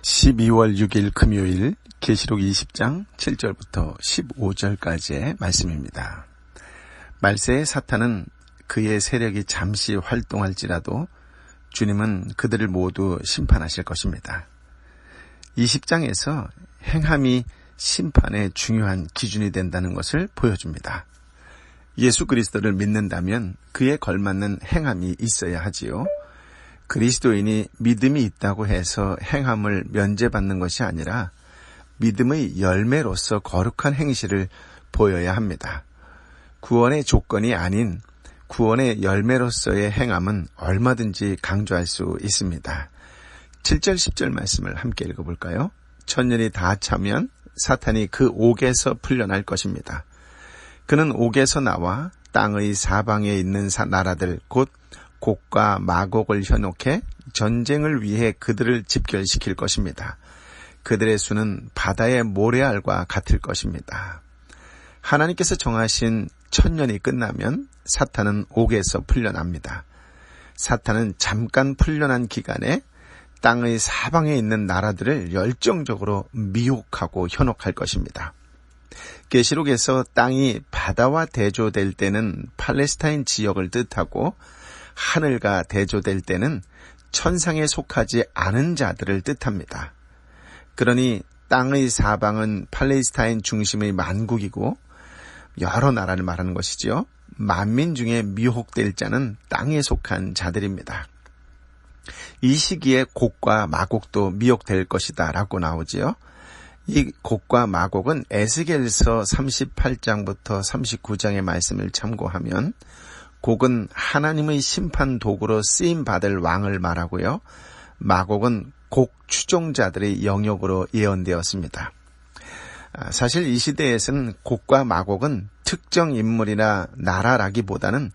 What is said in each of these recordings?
12월 6일 금요일 계시록 20장 7절부터 15절까지의 말씀입니다. 말세의 사탄은 그의 세력이 잠시 활동할지라도 주님은 그들을 모두 심판하실 것입니다. 20장에서 행함이 심판의 중요한 기준이 된다는 것을 보여줍니다. 예수 그리스도를 믿는다면 그에 걸맞는 행함이 있어야 하지요. 그리스도인이 믿음이 있다고 해서 행함을 면제받는 것이 아니라 믿음의 열매로서 거룩한 행실을 보여야 합니다. 구원의 조건이 아닌 구원의 열매로서의 행함은 얼마든지 강조할 수 있습니다. 7절 10절 말씀을 함께 읽어볼까요? 천년이 다 차면 사탄이 그 옥에서 풀려날 것입니다. 그는 옥에서 나와 땅의 사방에 있는 나라들 곧 곡과 마곡을 현혹해 전쟁을 위해 그들을 집결시킬 것입니다. 그들의 수는 바다의 모래알과 같을 것입니다. 하나님께서 정하신 천년이 끝나면 사탄은 옥에서 풀려납니다. 사탄은 잠깐 풀려난 기간에 땅의 사방에 있는 나라들을 열정적으로 미혹하고 현혹할 것입니다. 계시록에서 땅이 바다와 대조될 때는 팔레스타인 지역을 뜻하고 하늘과 대조될 때는 천상에 속하지 않은 자들을 뜻합니다. 그러니 땅의 사방은 팔레스타인 중심의 만국이고 여러 나라를 말하는 것이지요. 만민 중에 미혹될 자는 땅에 속한 자들입니다. 이 시기에 곡과 마곡도 미혹될 것이다 라고 나오지요. 이 곡과 마곡은 에스겔서 38장부터 39장의 말씀을 참고하면 곡은 하나님의 심판 도구로 쓰임받을 왕을 말하고요. 마곡은 곡 추종자들의 영역으로 예언되었습니다. 사실 이 시대에서는 곡과 마곡은 특정 인물이나 나라라기보다는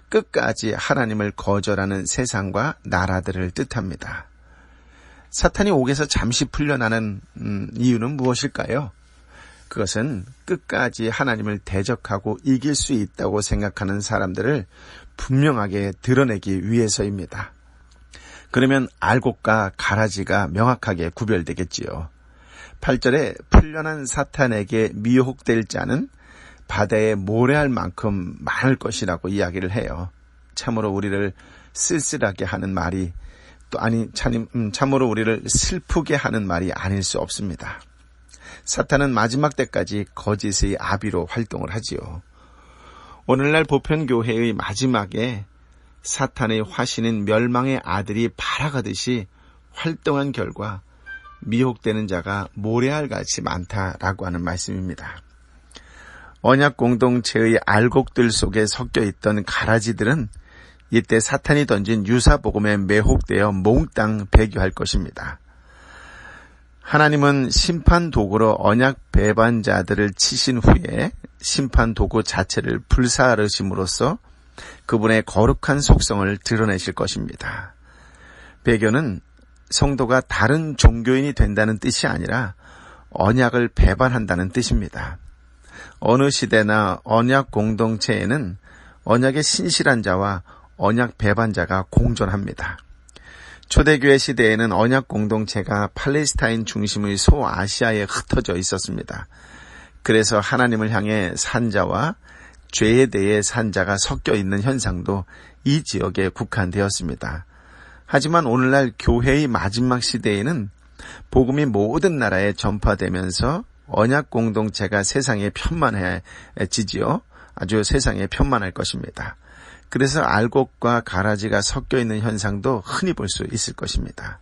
끝까지 하나님을 거절하는 세상과 나라들을 뜻합니다. 사탄이 옥에서 잠시 풀려나는 이유는 무엇일까요? 그것은 끝까지 하나님을 대적하고 이길 수 있다고 생각하는 사람들을 분명하게 드러내기 위해서입니다. 그러면 알곡과 가라지가 명확하게 구별되겠지요. 8절에 풀려난 사탄에게 미혹될 자는 바다에 모래알 만큼 많을 것이라고 이야기를 해요. 참으로 우리를 쓸쓸하게 하는 말이 참으로 우리를 슬프게 하는 말이 아닐 수 없습니다. 사탄은 마지막 때까지 거짓의 아비로 활동을 하지요. 오늘날 보편교회의 마지막에 사탄의 화신인 멸망의 아들이 발아가듯이 활동한 결과 미혹되는 자가 모래알같이 많다라고 하는 말씀입니다. 언약 공동체의 알곡들 속에 섞여있던 가라지들은 이때 사탄이 던진 유사복음에 매혹되어 몽땅 배교할 것입니다. 하나님은 심판 도구로 언약 배반자들을 치신 후에 심판 도구 자체를 불사르심으로써 그분의 거룩한 속성을 드러내실 것입니다. 배교는 성도가 다른 종교인이 된다는 뜻이 아니라 언약을 배반한다는 뜻입니다. 어느 시대나 언약 공동체에는 언약의 신실한 자와 언약 배반자가 공존합니다. 초대교회 시대에는 언약 공동체가 팔레스타인 중심의 소아시아에 흩어져 있었습니다. 그래서 하나님을 향해 산자와 죄에 대해 산자가 섞여 있는 현상도 이 지역에 국한되었습니다. 하지만 오늘날 교회의 마지막 시대에는 복음이 모든 나라에 전파되면서 언약 공동체가 세상에 편만해지지요. 아주 세상에 편만할 것입니다. 그래서 알곡과 가라지가 섞여 있는 현상도 흔히 볼 수 있을 것입니다.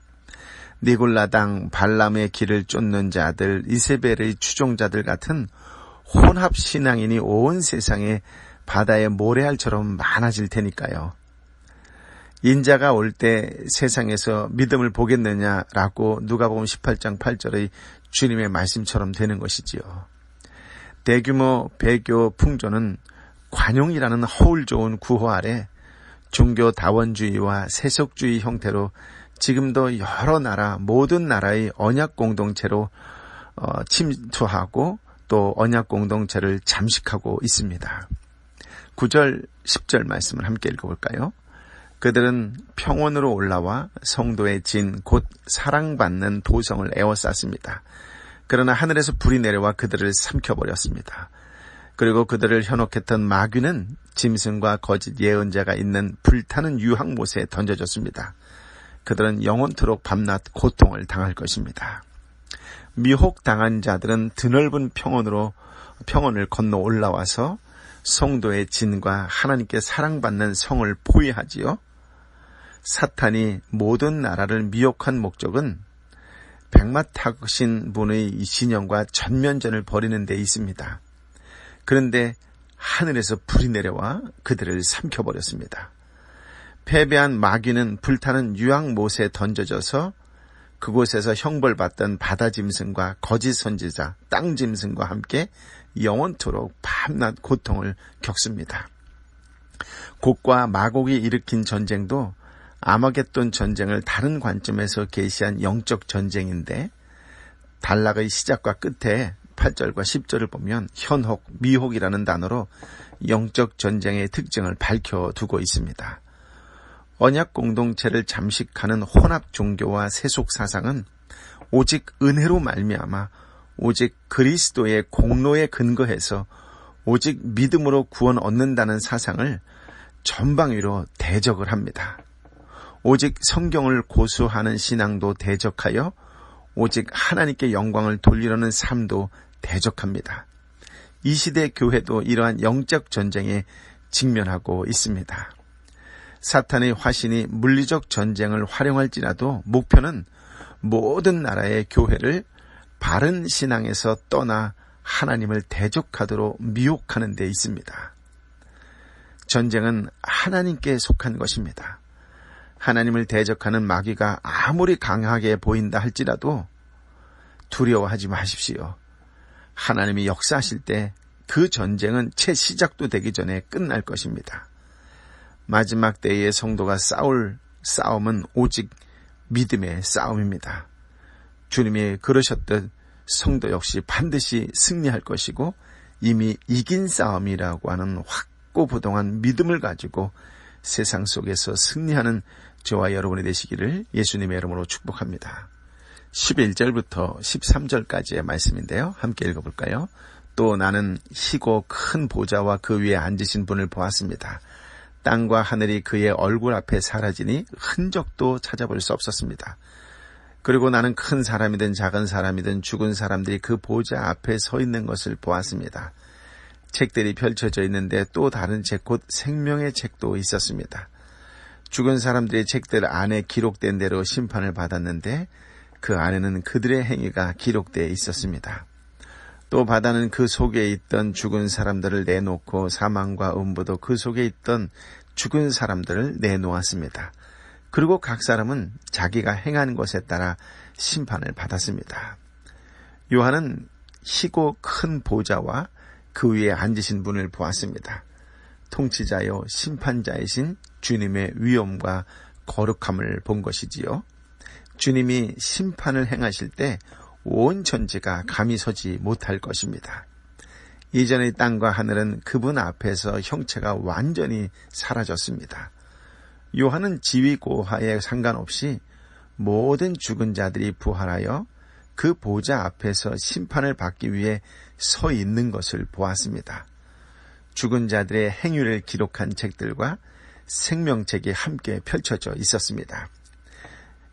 니골라당, 발람의 길을 쫓는 자들, 이세벨의 추종자들 같은 혼합 신앙인이 온 세상에 바다의 모래알처럼 많아질 테니까요. 인자가 올 때 세상에서 믿음을 보겠느냐라고 누가복음 18장 8절의 주님의 말씀처럼 되는 것이지요. 대규모 배교 풍조는 관용이라는 허울 좋은 구호 아래 종교 다원주의와 세속주의 형태로 지금도 여러 나라, 모든 나라의 언약 공동체로 침투하고 또 언약 공동체를 잠식하고 있습니다. 9절, 10절 말씀을 함께 읽어볼까요? 그들은 평원으로 올라와 성도의 진 곧 사랑받는 도성을 에워쌌습니다. 그러나 하늘에서 불이 내려와 그들을 삼켜버렸습니다. 그리고 그들을 현혹했던 마귀는 짐승과 거짓 예언자가 있는 불타는 유황못에 던져졌습니다. 그들은 영원토록 밤낮 고통을 당할 것입니다. 미혹당한 자들은 드넓은 평원을 건너 올라와서 성도의 진과 하나님께 사랑받는 성을 포위하지요. 사탄이 모든 나라를 미혹한 목적은 백마타신 분의 이 진영과 전면전을 벌이는 데 있습니다. 그런데 하늘에서 불이 내려와 그들을 삼켜버렸습니다. 패배한 마귀는 불타는 유황못에 던져져서 그곳에서 형벌받던 바다짐승과 거짓 선지자, 땅짐승과 함께 영원토록 밤낮 고통을 겪습니다. 곡과 마곡이 일으킨 전쟁도 아마겟돈 전쟁을 다른 관점에서 계시한 영적 전쟁인데, 단락의 시작과 끝에 8절과 10절을 보면 현혹, 미혹이라는 단어로 영적 전쟁의 특징을 밝혀두고 있습니다. 언약 공동체를 잠식하는 혼합 종교와 세속 사상은 오직 은혜로 말미암아 오직 그리스도의 공로에 근거해서 오직 믿음으로 구원 얻는다는 사상을 전방위로 대적을 합니다. 오직 성경을 고수하는 신앙도 대적하여 오직 하나님께 영광을 돌리려는 삶도 대적합니다. 이 시대 교회도 이러한 영적 전쟁에 직면하고 있습니다. 사탄의 화신이 물리적 전쟁을 활용할지라도 목표는 모든 나라의 교회를 바른 신앙에서 떠나 하나님을 대적하도록 미혹하는 데 있습니다. 전쟁은 하나님께 속한 것입니다. 하나님을 대적하는 마귀가 아무리 강하게 보인다 할지라도 두려워하지 마십시오. 하나님이 역사하실 때 그 전쟁은 채 시작도 되기 전에 끝날 것입니다. 마지막 때의 성도가 싸울 싸움은 오직 믿음의 싸움입니다. 주님이 그러셨듯 성도 역시 반드시 승리할 것이고 이미 이긴 싸움이라고 하는 확고부동한 믿음을 가지고 세상 속에서 승리하는 저와 여러분이 되시기를 예수님의 이름으로 축복합니다. 11절부터 13절까지의 말씀인데요. 함께 읽어볼까요? 또 나는 희고 큰 보좌와 그 위에 앉으신 분을 보았습니다. 땅과 하늘이 그의 얼굴 앞에 사라지니 흔적도 찾아볼 수 없었습니다. 그리고 나는 큰 사람이든 작은 사람이든 죽은 사람들이 그 보좌 앞에 서 있는 것을 보았습니다. 책들이 펼쳐져 있는데 또 다른 책 곧 생명의 책도 있었습니다. 죽은 사람들의 책들 안에 기록된 대로 심판을 받았는데 그 안에는 그들의 행위가 기록되어 있었습니다. 또 바다는 그 속에 있던 죽은 사람들을 내놓고 사망과 음부도 그 속에 있던 죽은 사람들을 내놓았습니다. 그리고 각 사람은 자기가 행한 것에 따라 심판을 받았습니다. 요한은 희고 큰 보좌와 그 위에 앉으신 분을 보았습니다. 통치자요 심판자이신 주님의 위엄과 거룩함을 본 것이지요. 주님이 심판을 행하실 때 온 천지가 감히 서지 못할 것입니다. 이전의 땅과 하늘은 그분 앞에서 형체가 완전히 사라졌습니다. 요한은 지위 고하에 상관없이 모든 죽은 자들이 부활하여 그 보좌 앞에서 심판을 받기 위해 서 있는 것을 보았습니다. 죽은 자들의 행위를 기록한 책들과 생명책이 함께 펼쳐져 있었습니다.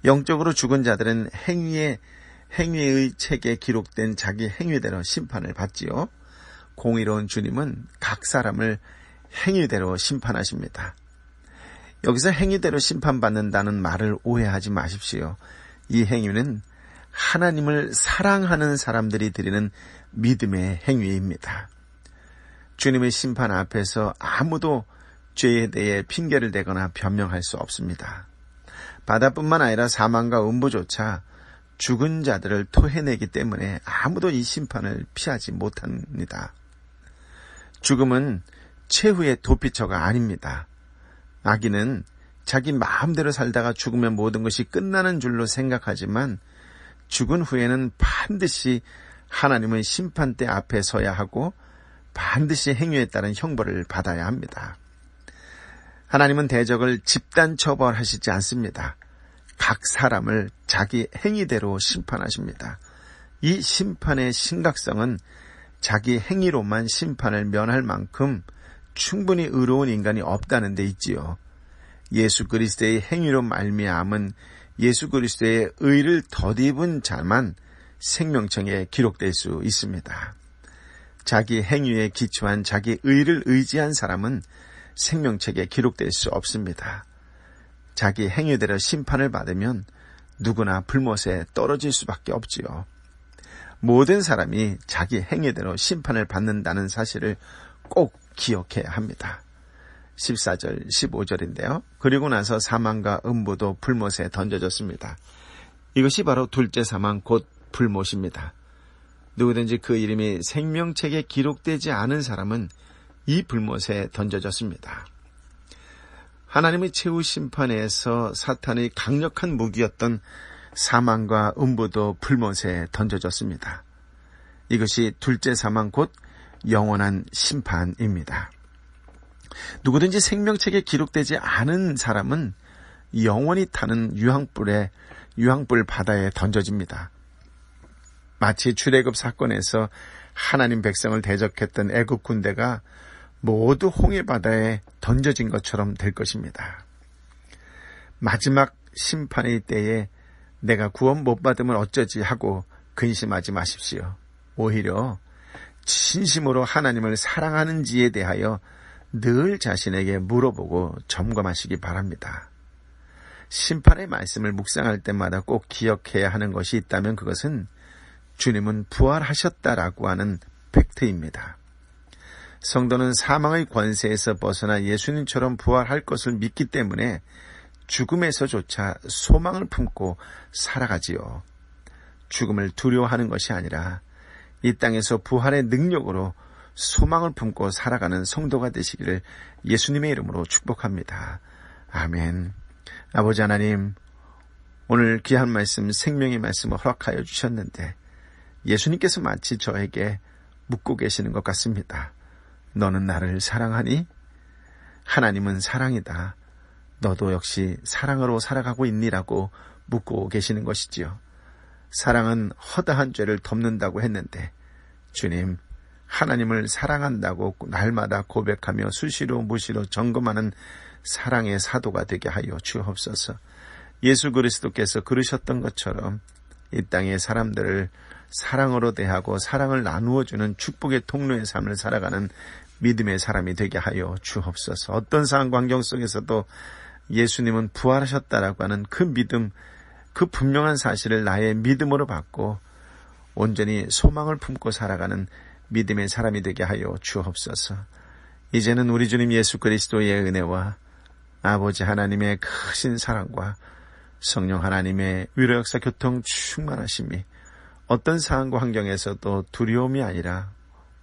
영적으로 죽은 자들은 행위의 책에 기록된 자기 행위대로 심판을 받지요. 공의로운 주님은 각 사람을 행위대로 심판하십니다. 여기서 행위대로 심판받는다는 말을 오해하지 마십시오. 이 행위는 하나님을 사랑하는 사람들이 드리는 믿음의 행위입니다. 주님의 심판 앞에서 아무도 죄에 대해 핑계를 대거나 변명할 수 없습니다. 바다뿐만 아니라 사망과 음부조차 죽은 자들을 토해내기 때문에 아무도 이 심판을 피하지 못합니다. 죽음은 최후의 도피처가 아닙니다. 마귀는 자기 마음대로 살다가 죽으면 모든 것이 끝나는 줄로 생각하지만 죽은 후에는 반드시 하나님의 심판대 앞에 서야 하고 반드시 행위에 따른 형벌을 받아야 합니다. 하나님은 대적을 집단 처벌하시지 않습니다. 각 사람을 자기 행위대로 심판하십니다. 이 심판의 심각성은 자기 행위로만 심판을 면할 만큼 충분히 의로운 인간이 없다는 데 있지요. 예수 그리스도의 행위로 말미암은 예수 그리스도의 의를 덧입은 자만 생명책에 기록될 수 있습니다. 자기 행위에 기초한 자기 의를 의지한 사람은 생명책에 기록될 수 없습니다. 자기 행위대로 심판을 받으면 누구나 불못에 떨어질 수밖에 없지요. 모든 사람이 자기 행위대로 심판을 받는다는 사실을 꼭 기억해야 합니다. 14절, 15절인데요. 그리고 나서 사망과 음부도 불못에 던져졌습니다. 이것이 바로 둘째 사망 곧 불못입니다. 누구든지 그 이름이 생명책에 기록되지 않은 사람은 이 불못에 던져졌습니다. 하나님의 최후 심판에서 사탄의 강력한 무기였던 사망과 음부도 불못에 던져졌습니다. 이것이 둘째 사망 곧 영원한 심판입니다. 누구든지 생명책에 기록되지 않은 사람은 영원히 타는 유황불 바다에 던져집니다. 마치 출애굽 사건에서 하나님 백성을 대적했던 애굽 군대가 모두 홍해 바다에 던져진 것처럼 될 것입니다. 마지막 심판의 때에 내가 구원 못 받으면 어쩌지 하고 근심하지 마십시오. 오히려 진심으로 하나님을 사랑하는지에 대하여 늘 자신에게 물어보고 점검하시기 바랍니다. 심판의 말씀을 묵상할 때마다 꼭 기억해야 하는 것이 있다면 그것은 주님은 부활하셨다라고 하는 팩트입니다. 성도는 사망의 권세에서 벗어나 예수님처럼 부활할 것을 믿기 때문에 죽음에서조차 소망을 품고 살아가지요. 죽음을 두려워하는 것이 아니라 이 땅에서 부활의 능력으로 소망을 품고 살아가는 성도가 되시기를 예수님의 이름으로 축복합니다. 아멘. 아버지 하나님, 오늘 귀한 말씀, 생명의 말씀을 허락하여 주셨는데 예수님께서 마치 저에게 묻고 계시는 것 같습니다. 너는 나를 사랑하니? 하나님은 사랑이다. 너도 역시 사랑으로 살아가고 있니라고 묻고 계시는 것이지요. 사랑은 허다한 죄를 덮는다고 했는데 주님, 하나님을 사랑한다고 날마다 고백하며 수시로 무시로 점검하는 사랑의 사도가 되게 하여 주옵소서. 예수 그리스도께서 그러셨던 것처럼 이 땅의 사람들을 사랑으로 대하고 사랑을 나누어주는 축복의 통로의 삶을 살아가는 믿음의 사람이 되게 하여 주옵소서. 어떤 상황 환경 속에서도 예수님은 부활하셨다라고 하는 그 믿음, 그 분명한 사실을 나의 믿음으로 받고 온전히 소망을 품고 살아가는 믿음의 사람이 되게 하여 주옵소서. 이제는 우리 주님 예수 그리스도의 은혜와 아버지 하나님의 크신 사랑과 성령 하나님의 위로 역사 교통 충만하심이 어떤 상황과 환경에서도 두려움이 아니라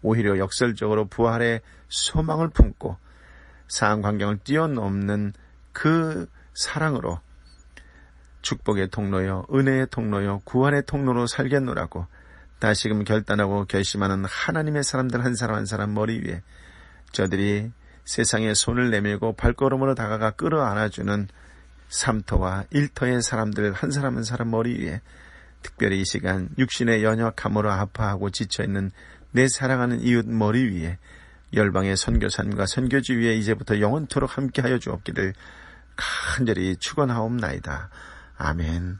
오히려 역설적으로 부활의 소망을 품고 상황 환경을 뛰어넘는 그 사랑으로 축복의 통로요, 은혜의 통로요, 구원의 통로로 살겠노라고 다시금 결단하고 결심하는 하나님의 사람들 한 사람 한 사람 머리 위에 저들이 세상에 손을 내밀고 발걸음으로 다가가 끌어안아주는 3터와 1터의 사람들 한 사람 한 사람 머리 위에 특별히 이 시간 육신의 연약함으로 아파하고 지쳐있는 내 사랑하는 이웃 머리 위에 열방의 선교사님과 선교지 위에 이제부터 영원토록 함께하여 주옵기를 간절히 축원하옵나이다. 아멘.